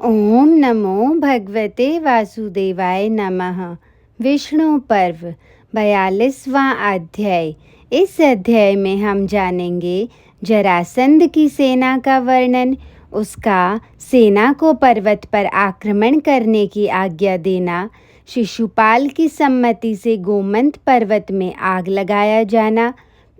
ओम नमो भगवते वासुदेवाय नमः। विष्णु पर्व 42वां अध्याय। इस अध्याय में हम जानेंगे जरासंध की सेना का वर्णन, उसका सेना को पर्वत पर आक्रमण करने की आज्ञा देना, शिशुपाल की सम्मति से गोमंत पर्वत में आग लगाया जाना,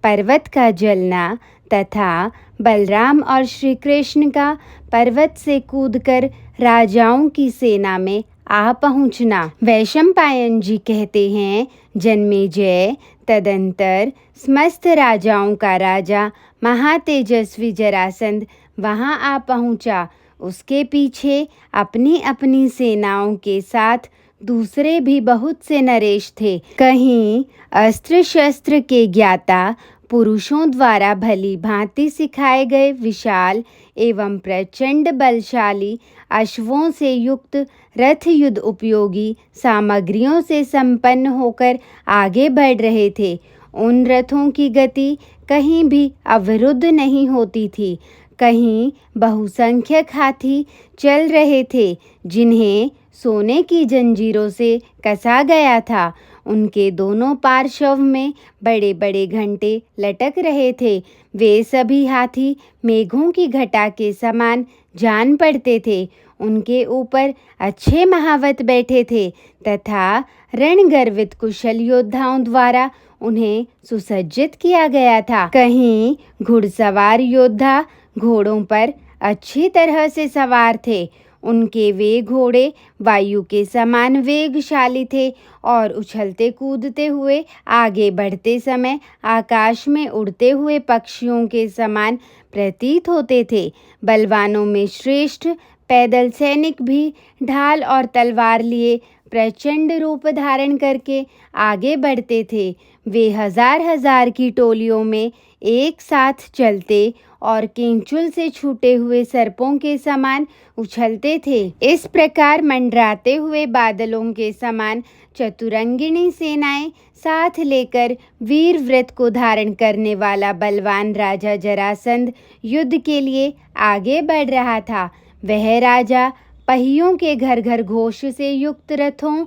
पर्वत का जलना तथा बलराम और श्री कृष्ण का पर्वत से कूदकर राजाओं की सेना में आ पहुंचना। वैशंपायन जी कहते हैं, जन्मेजय तदंतर समस्त राजाओं का राजा महातेजस्वी जरासंध वहां आ पहुंचा। उसके पीछे अपनी अपनी सेनाओं के साथ दूसरे भी बहुत से नरेश थे। कहीं अस्त्र शस्त्र के ज्ञाता पुरुषों द्वारा भली भांति सिखाए गए विशाल एवं प्रचंड बलशाली अश्वों से युक्त रथ युद्ध उपयोगी सामग्रियों से संपन्न होकर आगे बढ़ रहे थे। उन रथों की गति कहीं भी अवरुद्ध नहीं होती थी। कहीं बहुसंख्यक हाथी चल रहे थे जिन्हें सोने की जंजीरों से कसा गया था। उनके दोनों पार्श्व में बड़े बड़े घंटे लटक रहे थे। वे सभी हाथी मेघों की घटा के समान जान पड़ते थे। उनके ऊपर अच्छे महावत बैठे थे तथा रणगर्वित कुशल योद्धाओं द्वारा उन्हें सुसज्जित किया गया था। कहीं घुड़सवार योद्धा घोड़ों पर अच्छी तरह से सवार थे। उनके वे घोड़े वायु के समान वेगशाली थे और उछलते कूदते हुए आगे बढ़ते समय आकाश में उड़ते हुए पक्षियों के समान प्रतीत होते थे। बलवानों में श्रेष्ठ पैदल सैनिक भी ढाल और तलवार लिए प्रचंड रूप धारण करके आगे बढ़ते थे। वे हजार हजार की टोलियों में एक साथ चलते और केंचुल से छूटे हुए सर्पों के समान उछलते थे। इस प्रकार मंडराते हुए बादलों के समान चतुरंगिणी सेनाएं साथ लेकर वीर व्रत को धारण करने वाला बलवान राजा जरासंध युद्ध के लिए आगे बढ़ रहा था। वह राजा पहियों के घर घर घोष से युक्त रथों,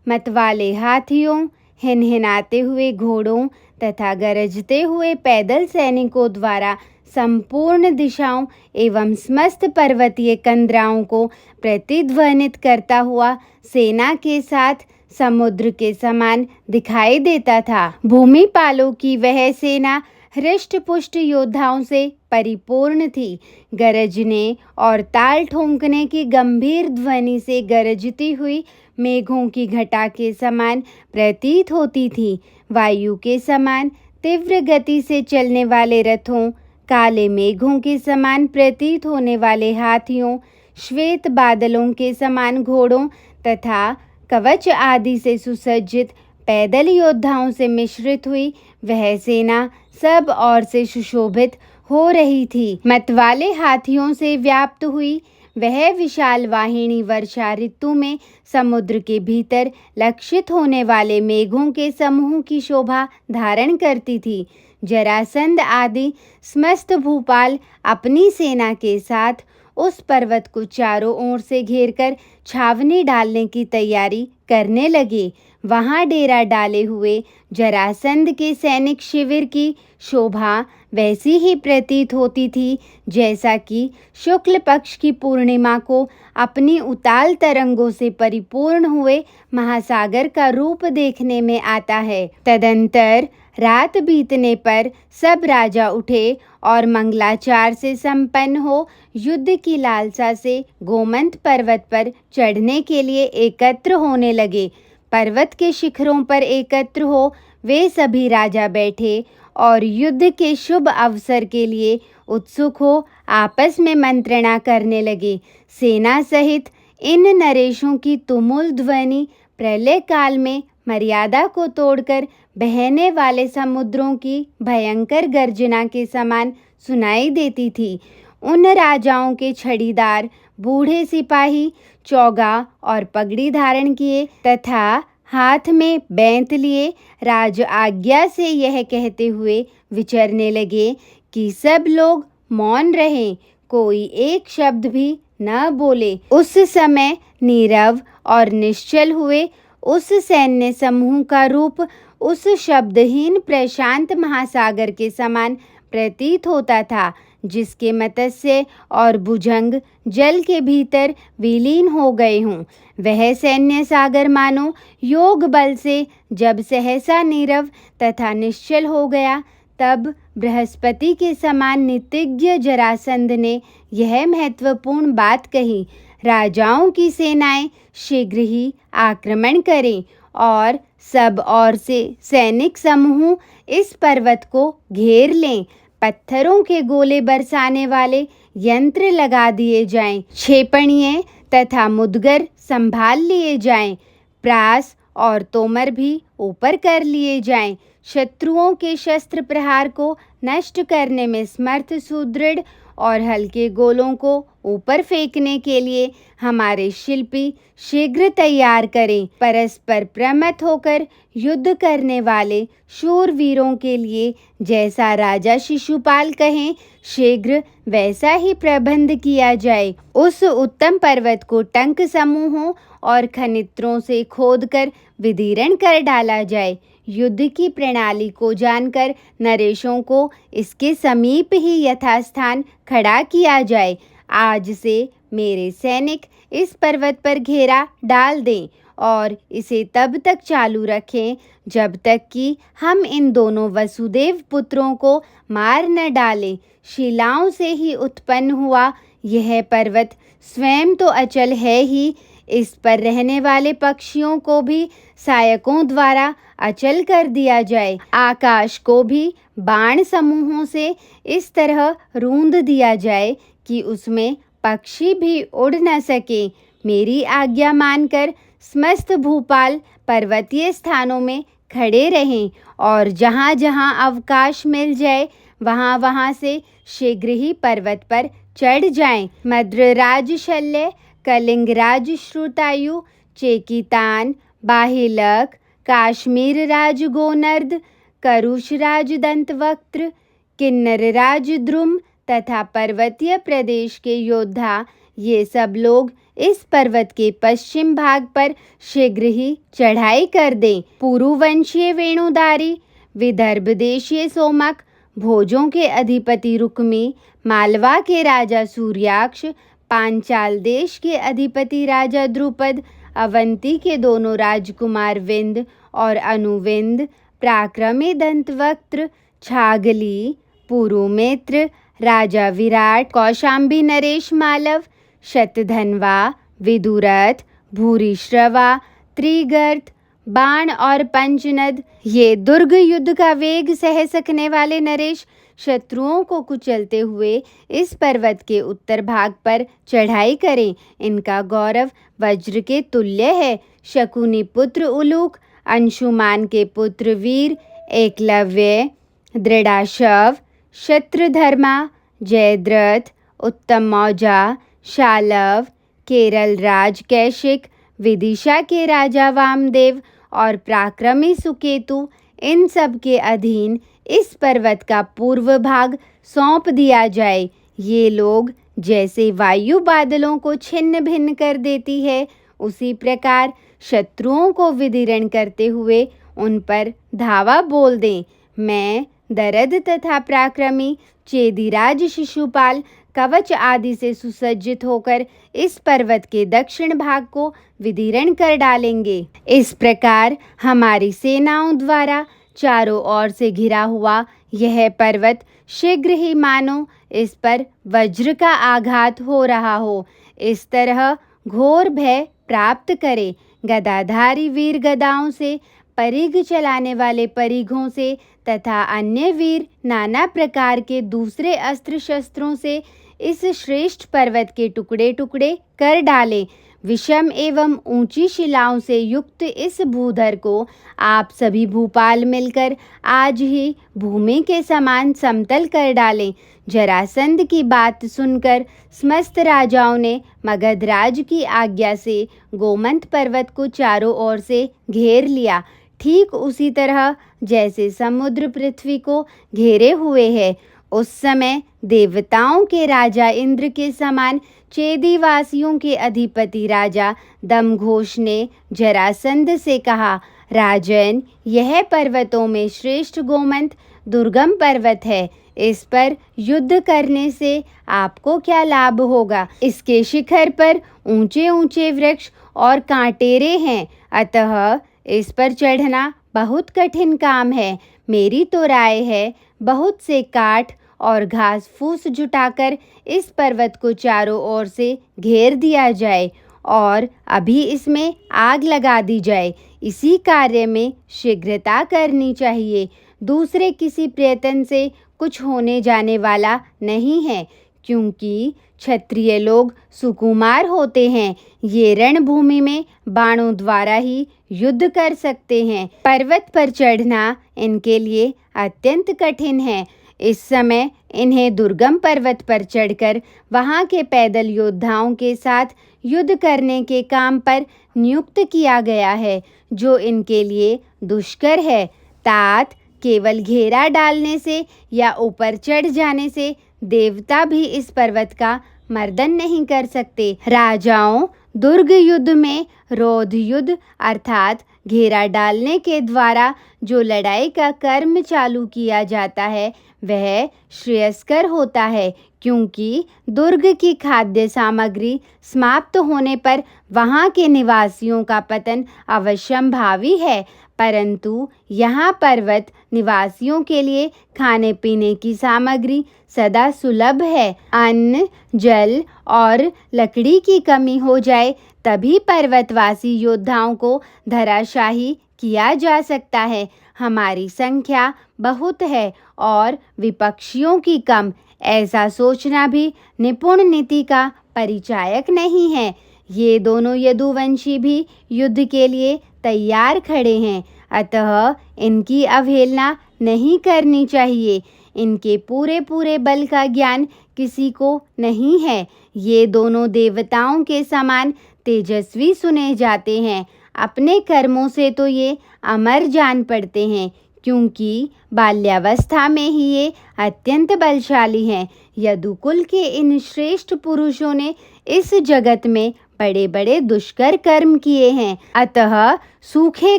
मतवाले हाथियों, हिनहिनाते हुए घोड़ों तथा गरजते हुए पैदल सैनिकों द्वारा संपूर्ण दिशाओं एवं समस्त पर्वतीय कंदराओं को प्रतिध्वनित करता हुआ सेना के साथ समुद्र के समान दिखाई देता था। भूमिपालों की वह सेना हृष्ट पुष्ट योद्धाओं से परिपूर्ण थी। गरजने और ताल ठोंकने की गंभीर ध्वनि से गरजती हुई मेघों की घटा के समान प्रतीत होती थी। वायु के समान तीव्र गति से चलने वाले रथों, काले मेघों के समान प्रतीत होने वाले हाथियों, श्वेत बादलों के समान घोड़ों तथा कवच आदि से सुसज्जित पैदल योद्धाओं से मिश्रित हुई वह सेना सब ओर से सुशोभित हो रही थी। मतवाले हाथियों से व्याप्त हुई वह विशाल वाहिनी वर्षा ऋतु में समुद्र के भीतर लक्षित होने वाले मेघों के समूह की शोभा धारण करती थी। जरासंध आदि समस्त भूपाल अपनी सेना के साथ उस पर्वत को चारों ओर से घेरकर छावनी डालने की तैयारी करने लगे। वहां डेरा डाले हुए जरासंध के सैनिक शिविर की शोभा वैसी ही प्रतीत होती थी जैसा कि शुक्ल पक्ष की पूर्णिमा को अपनी उताल तरंगों से परिपूर्ण हुए महासागर का रूप देखने में आता है। तदंतर रात बीतने पर सब राजा उठे और मंगलाचार से संपन्न हो युद्ध की लालसा से गोमंत पर्वत पर चढ़ने के लिए एकत्र होने लगे। पर्वत के शिखरों पर एकत्र हो वे सभी राजा बैठे और युद्ध के शुभ अवसर के लिए उत्सुक हो आपस में मंत्रणा करने लगे। सेना सहित इन नरेशों की तुमुल ध्वनि प्रलय काल में मर्यादा को तोड़कर बहने वाले समुद्रों की भयंकर गर्जना के समान सुनाई देती थी। उन राजाओं के छड़ीदार बूढ़े सिपाही चौगा और पगड़ी धारण किए तथा हाथ में बैंत लिए राज आज्ञा से यह कहते हुए विचरने लगे कि सब लोग मौन रहें, कोई एक शब्द भी न बोले। उस समय नीरव और निश्चल हुए। उस सैन्य समूह का रूप उस शब्दहीन प्रशांत महासागर के समान प्रतीत होता था, जिसके मत्स्य और भुजंग जल के भीतर विलीन हो गए हों। वह सैन्य सागर मानो योग बल से जब सहसा नीरव तथा निश्चल हो गया, तब बृहस्पति के समान नीतिज्ञ जरासंध ने यह महत्वपूर्ण बात कही, राजाओं की सेनाएं शीघ्र ही आक्रमण करें और सब ओर से सैनिक समूह इस पर्वत को घेर लें। पत्थरों के गोले बरसाने वाले यंत्र लगा दिए जाएं, क्षेपणियां तथा मुदगर संभाल लिए जाएं, प्रास और तोमर भी ऊपर कर लिए जाएं। शत्रुओं के शस्त्र प्रहार को नष्ट करने में समर्थ सुदृढ़ और हल्के गोलों को ऊपर फेंकने के लिए हमारे शिल्पी शीघ्र तैयार करें। परस्पर प्रमथ होकर युद्ध करने वाले शूरवीरों के लिए जैसा राजा शिशुपाल कहें, शीघ्र वैसा ही प्रबंध किया जाए। उस उत्तम पर्वत को टंक समूहों और खनित्रों से खोदकर विदीर्ण कर डाला जाए। युद्ध की प्रणाली को जानकर नरेशों को इसके समीप ही यथास्थान खड़ा किया जाए। आज से मेरे सैनिक इस पर्वत पर घेरा डाल दें और इसे तब तक चालू रखें जब तक कि हम इन दोनों वसुदेव पुत्रों को मार न डालें। शिलाओं से ही उत्पन्न हुआ यह पर्वत स्वयं तो अचल है ही, इस पर रहने वाले पक्षियों को भी सहायकों द्वारा अचल कर दिया जाए। आकाश को भी बाण समूहों से इस तरह रूंध दिया जाए कि उसमें पक्षी भी उड़ न सके। मेरी आज्ञा मानकर समस्त भूपाल पर्वतीय स्थानों में खड़े रहें और जहाँ जहाँ अवकाश मिल जाए वहाँ वहाँ से शीघ्र ही पर्वत पर चढ़ जाएं। मद्रराज शल्य, कलिंगराज श्रुतायु, चेकितान, बाहिलक, काश्मीर राज गोनर्द, करुष राज दंतवक्त्र, किन्नर राज द्रुम तथा पर्वतीय प्रदेश के योद्धा, ये सब लोग इस पर्वत के पश्चिम भाग पर शीघ्र ही चढ़ाई कर दें। पुरुवंशीय वेणुधारी, विदर्भ देशीय सोमक, भोजों के अधिपति रुक्मी, मालवा के राजा सूर्याक्ष, पांचाल देश के अधिपति राजा द्रुपद, अवंती के दोनों राजकुमार विंद और अनुविंद, पराक्रमी दंतवक्त्र, छागली, पुरुमित्र, राजा विराट, कौशाम्बी नरेश मालव, शतधन्वा, विदुरथ, भूरिश्रवा, त्रिगर्त, बाण और पंचनद, ये दुर्ग युद्ध का वेग सह सकने वाले नरेश शत्रुओं को कुचलते हुए इस पर्वत के उत्तर भाग पर चढ़ाई करें। इनका गौरव वज्र के तुल्य है। शकुनी पुत्र उलूक, अंशुमान के पुत्र वीर, एकलव्य, दृढ़ाशव, शत्रुधर्मा, जयद्रथ, उत्तम मौजा, शालव, केरल राज कैशिक, विदिशा के राजा वामदेव और पराक्रमी सुकेतु, इन सब के अधीन इस पर्वत का पूर्व भाग सौंप दिया जाए। ये लोग जैसे वायु बादलों को छिन्न भिन्न कर देती है, उसी प्रकार शत्रुओं को विदीर्ण करते हुए उन पर धावा बोल दें। मैं दरद तथा पराक्रमी चेदिराज शिशुपाल कवच आदि से सुसज्जित होकर इस पर्वत के दक्षिण भाग को विदीर्ण कर डालेंगे। इस प्रकार हमारी सेनाओं द्वारा चारों ओर से घिरा हुआ यह पर्वत शीघ्र ही मानो इस पर वज्र का आघात हो रहा हो, इस तरह घोर भय प्राप्त करे। गदाधारी वीर गदाओं से, परिघ चलाने वाले परिघों से तथा अन्य वीर नाना प्रकार के दूसरे अस्त्र शस्त्रों से इस श्रेष्ठ पर्वत के टुकड़े टुकड़े कर डालें। विषम एवं ऊंची शिलाओं से युक्त इस भूधर को आप सभी भूपाल मिलकर आज ही भूमि के समान समतल कर डालें। जरासंध की बात सुनकर समस्त राजाओं ने मगधराज की आज्ञा से गोमंत पर्वत को चारों ओर से घेर लिया, ठीक उसी तरह जैसे समुद्र पृथ्वी को घेरे हुए है। उस समय देवताओं के राजा इंद्र के समान चेदीवासियों के अधिपति राजा दमघोष ने जरासंध से कहा, राजन, यह पर्वतों में श्रेष्ठ गोमंत दुर्गम पर्वत है। इस पर युद्ध करने से आपको क्या लाभ होगा? इसके शिखर पर ऊंचे ऊंचे वृक्ष और कांटेरे हैं, अतः इस पर चढ़ना बहुत कठिन काम है। मेरी तो राय है, बहुत से काठ और घास फूस जुटाकर इस पर्वत को चारों ओर से घेर दिया जाए और अभी इसमें आग लगा दी जाए। इसी कार्य में शीघ्रता करनी चाहिए। दूसरे किसी प्रयत्न से कुछ होने जाने वाला नहीं है, क्योंकि क्षत्रिय लोग सुकुमार होते हैं। ये रणभूमि में बाणों द्वारा ही युद्ध कर सकते हैं। पर्वत पर चढ़ना इनके लिए अत्यंत कठिन है। इस समय इन्हें दुर्गम पर्वत पर चढ़कर वहां के पैदल योद्धाओं के साथ युद्ध करने के काम पर नियुक्त किया गया है, जो इनके लिए दुष्कर है। तात केवल घेरा डालने से या ऊपर चढ़ जाने से देवता भी इस पर्वत का मर्दन नहीं कर सकते। राजाओं, दुर्ग युद्ध में रोध युद्ध अर्थात घेरा डालने के द्वारा जो लड़ाई का कर्म चालू किया जाता है वह श्रेयस्कर होता है, क्योंकि दुर्ग की खाद्य सामग्री समाप्त होने पर वहां के निवासियों का पतन अवश्यंभावी है, परंतु यहाँ पर्वत निवासियों के लिए खाने पीने की सामग्री सदा सुलभ है। अन्न, जल और लकड़ी की कमी हो जाए तभी पर्वतवासी योद्धाओं को धराशाही किया जा सकता है। हमारी संख्या बहुत है और विपक्षियों की कम, ऐसा सोचना भी निपुण नीति का परिचायक नहीं है। ये दोनों यदुवंशी भी युद्ध के लिए तैयार खड़े हैं, अतः इनकी अवहेलना नहीं करनी चाहिए। इनके पूरे पूरे बल का ज्ञान किसी को नहीं है। ये दोनों देवताओं के समान तेजस्वी सुने जाते हैं। अपने कर्मों से तो ये अमर जान पड़ते हैं, क्योंकि बाल्यावस्था में ही ये अत्यंत बलशाली हैं। यदुकुल के इन श्रेष्ठ पुरुषों ने इस जगत में बड़े बड़े दुष्कर कर्म किए हैं, अतः सूखे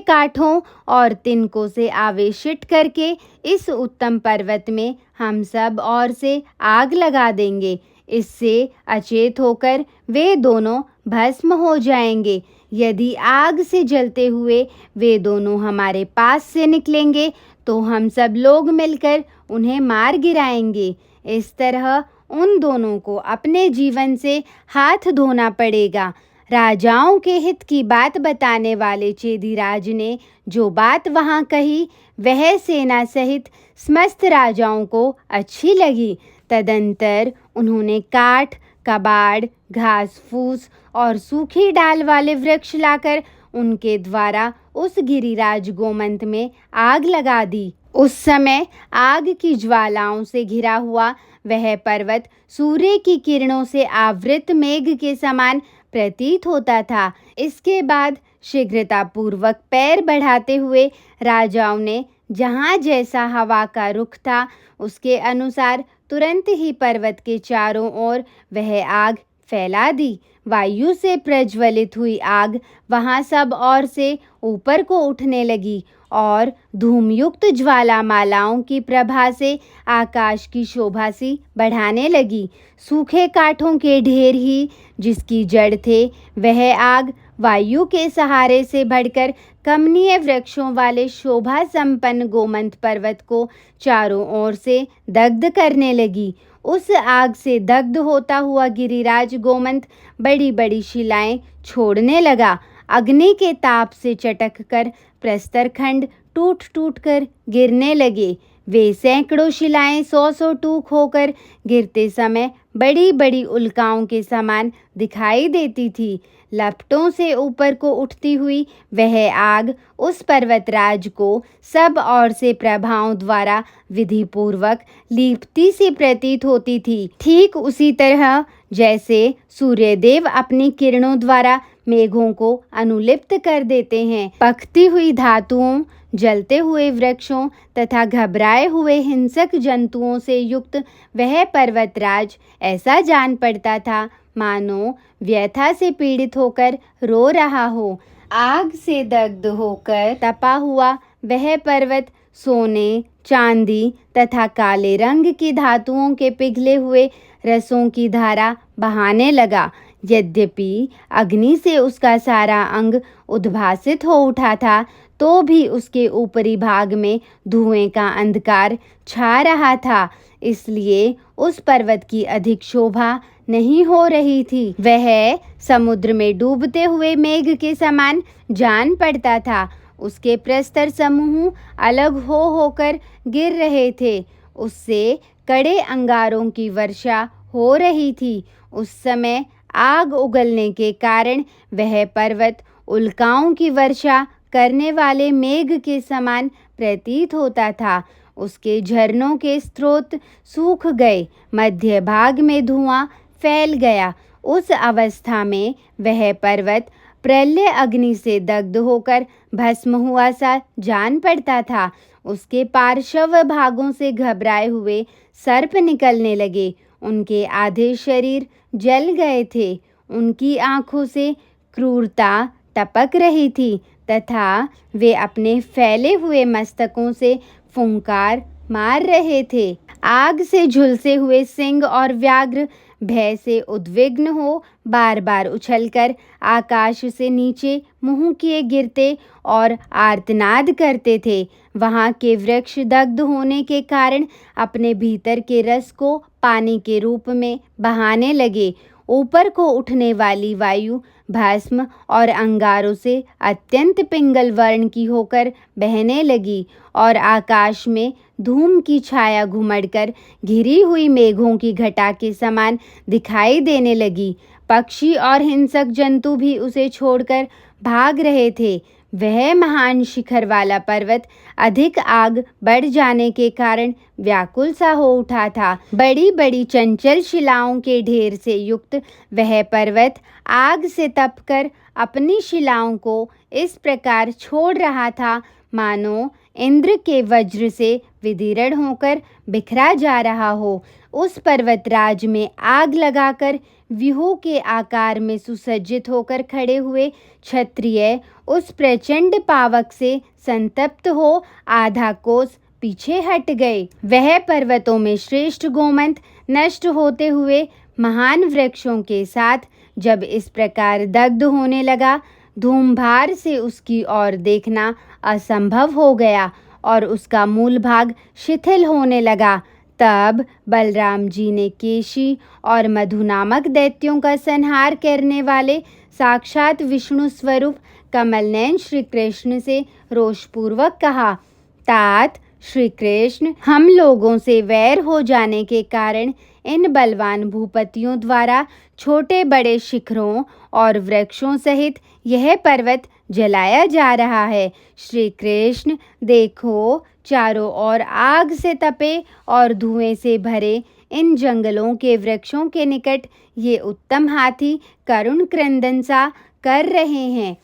काठों और तिनकों से आवेशित करके इस उत्तम पर्वत में हम सब और से आग लगा देंगे। इससे अचेत होकर वे दोनों भस्म हो जाएंगे। यदि आग से जलते हुए वे दोनों हमारे पास से निकलेंगे तो हम सब लोग मिलकर उन्हें मार गिराएंगे। इस तरह उन दोनों को अपने जीवन से हाथ धोना पड़ेगा। राजाओं के हित की बात बताने वाले चेदीराज ने जो बात वहां कही वह सेना सहित समस्त राजाओं को अच्छी लगी। तदंतर उन्होंने काठ, कबाड़, घास फूस और सूखी डाल वाले वृक्ष लाकर उनके द्वारा उस गिरिराज गोमंत में आग लगा दी। उस समय आग की ज्वालाओं से घिरा हुआ वह पर्वत सूर्य की किरणों से आवृत मेघ के समान प्रतीत होता था। इसके बाद शीघ्रता पूर्वक पैर बढ़ाते हुए राजाओं ने जहाँ जैसा हवा का रुख था उसके अनुसार तुरंत ही पर्वत के चारों ओर वह आग फैला दी। वायु से प्रज्वलित हुई आग वहां सब ओर से ऊपर को उठने लगी और धूमयुक्त ज्वालामालाओं की प्रभा से आकाश की शोभा सी बढ़ाने लगी। सूखे काठों के ढेर ही जिसकी जड़ थे वह आग वायु के सहारे से बढ़कर कमनीय वृक्षों वाले शोभा संपन्न गोमंत पर्वत को चारों ओर से दग्ध करने लगी। उस आग से दग्ध होता हुआ गिरिराज गोमंत बड़ी बड़ी शिलाएं छोड़ने लगा। अग्नि के ताप से चटक कर प्रस्तर खंड टूट टूट कर गिरने लगे। वे सैकड़ों शिलाएं 100-100 टूक होकर गिरते समय बड़ी बड़ी उल्काओं के समान दिखाई देती थी। लपटों से ऊपर को उठती हुई वह आग उस पर्वतराज को सब ओर से प्रभाओं द्वारा विधि पूर्वक लीपती सी प्रतीत होती थी। ठीक उसी तरह जैसे सूर्यदेव अपनी किरणों द्वारा मेघों को अनुलिप्त कर देते हैं। पकती हुई धातुओं, जलते हुए वृक्षों तथा घबराए हुए हिंसक जंतुओं से युक्त वह पर्वतराज ऐसा जान पड़ता था मानो व्यथा से पीड़ित होकर रो रहा हो। आग से दग्ध होकर तपा हुआ वह पर्वत सोने, चांदी तथा काले रंग की धातुओं के पिघले हुए रसों की धारा बहाने लगा। यद्यपि अग्नि से उसका सारा अंग उद्भासित हो उठा था, तो भी उसके ऊपरी भाग में धुएं का अंधकार छा रहा था, इसलिए उस पर्वत की अधिक शोभा नहीं हो रही थी। वह समुद्र में डूबते हुए मेघ के समान जान पड़ता था। उसके प्रस्तर समूह अलग हो होकर गिर रहे थे। उससे कड़े अंगारों की वर्षा हो रही थी। उस समय आग उगलने के कारण वह पर्वत उल्काओं की वर्षा करने वाले मेघ के समान प्रतीत होता था। उसके झरनों के स्रोत सूख गए, मध्य भाग में धुआं फैल गया। उस अवस्था में वह पर्वत प्रलय अग्नि से दग्ध होकर भस्म हुआ सा जान पड़ता था। उसके पार्श्व भागों से घबराए हुए सर्प निकलने लगे। उनके आधे शरीर जल गए थे। उनकी आंखों से क्रूरता टपक रही थी तथा वे अपने फैले हुए मस्तकों से फुंकार मार रहे थे। आग से झुलसे हुए सिंह और व्याघ्र भय से उद्विग्न हो बार बार उछलकर आकाश से नीचे मुंह किए गिरते और आर्तनाद करते थे। वहां के वृक्ष दग्ध होने के कारण अपने भीतर के रस को पानी के रूप में बहाने लगे। ऊपर को उठने वाली वायु भस्म और अंगारों से अत्यंत पिंगल वर्ण की होकर बहने लगी और आकाश में धूम की छाया घुमड़कर घिरी हुई मेघों की घटा के समान दिखाई देने लगी। पक्षी और हिंसक जंतु भी उसे छोड़कर भाग रहे थे। वह महान शिखर वाला पर्वत अधिक आग बढ़ जाने के कारण व्याकुल सा हो उठा था। बड़ी बड़ी चंचल शिलाओं के ढेर से युक्त वह पर्वत आग से तपकर अपनी शिलाओं को इस प्रकार छोड़ रहा था मानो इंद्र के वज्र से विदीर्ण होकर बिखरा जा रहा हो। उस पर्वतराज में आग लगाकर व्यूह के आकार में सुसज्जित होकर खड़े हुए क्षत्रिय उस प्रचंड पावक से संतप्त हो आधा कोस पीछे हट गए। वह पर्वतों में श्रेष्ठ गोमंत नष्ट होते हुए महान वृक्षों के साथ जब इस प्रकार दग्ध होने लगा, धूमभार से उसकी ओर देखना असंभव हो गया और उसका मूल भाग शिथिल होने लगा। तब बलराम जी ने केशी और मधु नामक दैत्यों का संहार करने वाले साक्षात विष्णु स्वरूप कमलनयन श्री कृष्ण से रोषपूर्वक कहा, तात श्री कृष्ण, हम लोगों से वैर हो जाने के कारण इन बलवान भूपतियों द्वारा छोटे बड़े शिखरों और वृक्षों सहित यह पर्वत जलाया जा रहा है। श्री कृष्ण, देखो, चारों ओर आग से तपे और धुएं से भरे इन जंगलों के वृक्षों के निकट ये उत्तम हाथी करुण क्रंदन सा कर रहे हैं।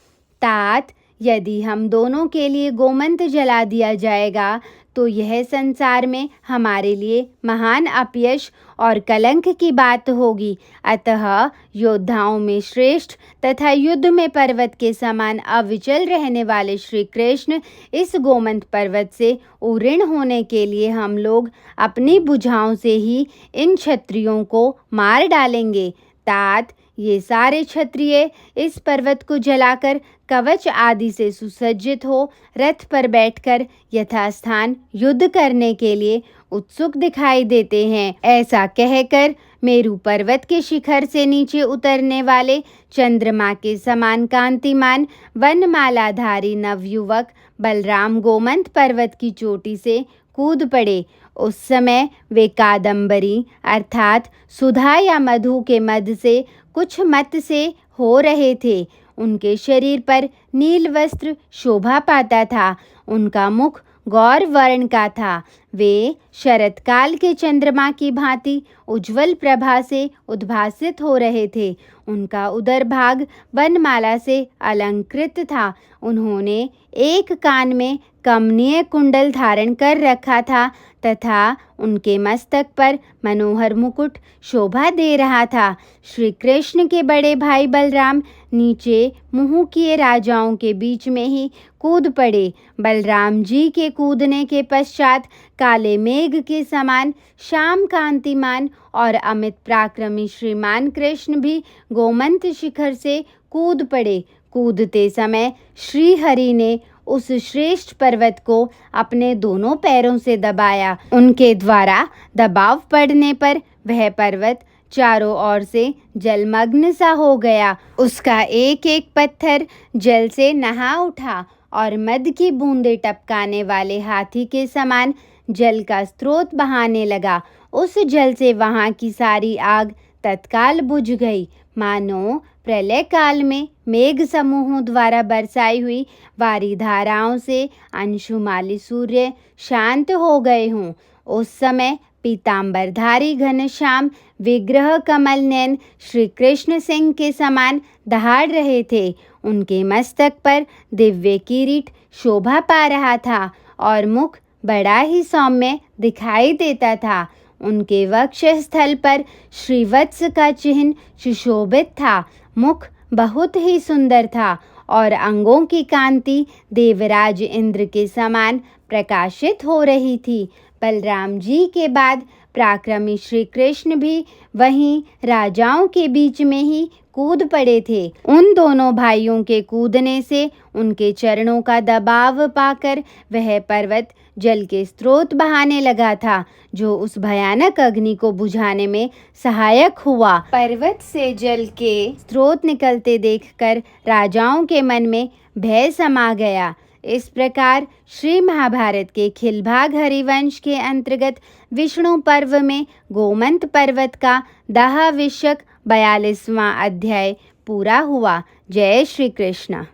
तात, यदि हम दोनों के लिए गोमंत जला दिया जाएगा तो यह संसार में हमारे लिए महान अपयश और कलंक की बात होगी। अतः योद्धाओं में श्रेष्ठ तथा युद्ध में पर्वत के समान अविचल रहने वाले श्री कृष्ण, इस गोमंत पर्वत से उऋण होने के लिए हम लोग अपनी भुजाओं से ही इन क्षत्रियों को मार डालेंगे। तात, ये सारे क्षत्रिय इस पर्वत को जलाकर कवच आदि से सुसज्जित हो रथ पर बैठकर यथास्थान युद्ध करने के लिए उत्सुक दिखाई देते हैं। ऐसा कहकर मेरु पर्वत के शिखर से नीचे उतरने वाले चंद्रमा के समान कांतिमान वनमालाधारी नवयुवक बलराम गोमंत पर्वत की चोटी से कूद पड़े। उस समय वे कादम्बरी अर्थात सुधा या मधु के मद से कुछ मत से हो रहे थे। उनके शरीर पर नील वस्त्र शोभा पाता था। उनका मुख गौर वर्ण का था। वे शरतकाल के चंद्रमा की भांति उज्जवल प्रभा से उद्भासित हो रहे थे। उनका उदर भाग वनमाला से अलंकृत था। उन्होंने एक कान में कमनीय कुंडल धारण कर रखा था तथा उनके मस्तक पर मनोहर मुकुट शोभा दे रहा था। श्री कृष्ण के बड़े भाई बलराम नीचे मुँह किए राजाओं के बीच में ही कूद पड़े। बलराम जी के कूदने के पश्चात काले मेघ के समान श्याम कांतिमान और अमित पराक्रमी श्रीमान कृष्ण भी गोमंत शिखर से कूद पड़े। कूदते समय श्री हरि ने उस श्रेष्ठ पर्वत को अपने दोनों पैरों से दबाया। उनके द्वारा दबाव पड़ने पर वह पर्वत चारों ओर से जलमग्न सा हो गया। उसका एक एक पत्थर जल से नहा उठा और मद की बूंदें टपकाने वाले हाथी के समान जल का स्रोत बहाने लगा। उस जल से वहाँ की सारी आग तत्काल बुझ गई, मानो प्रलय काल में मेघ समूहों द्वारा बरसाई हुई वारी धाराओं से अंशुमाली सूर्य शांत हो गए हों। उस समय पीतांबरधारी घनश्याम विग्रह कमल नयन श्री कृष्ण सिंह के समान दहाड़ रहे थे। उनके मस्तक पर दिव्य किरीट शोभा पा रहा था और मुख बड़ा ही सौम्य दिखाई देता था। उनके वक्ष स्थल पर श्रीवत्स का चिन्ह सुशोभित था। मुख बहुत ही सुंदर था और अंगों की कांति देवराज इंद्र के समान प्रकाशित हो रही थी। बलराम जी के बाद पराक्रमी श्री कृष्ण भी वहीं राजाओं के बीच में ही कूद पड़े थे। उन दोनों भाइयों के कूदने से उनके चरणों का दबाव पाकर वह पर्वत जल के स्रोत बहाने लगा था, जो उस भयानक अग्नि को बुझाने में सहायक हुआ। पर्वत से जल के स्रोत निकलते देखकर राजाओं के मन में भय समा गया। इस प्रकार श्री महाभारत के खिलभाग हरिवंश के अंतर्गत विष्णु पर्व में गोमंत पर्वत का दाह विशक 42वां अध्याय पूरा हुआ। जय श्री कृष्ण।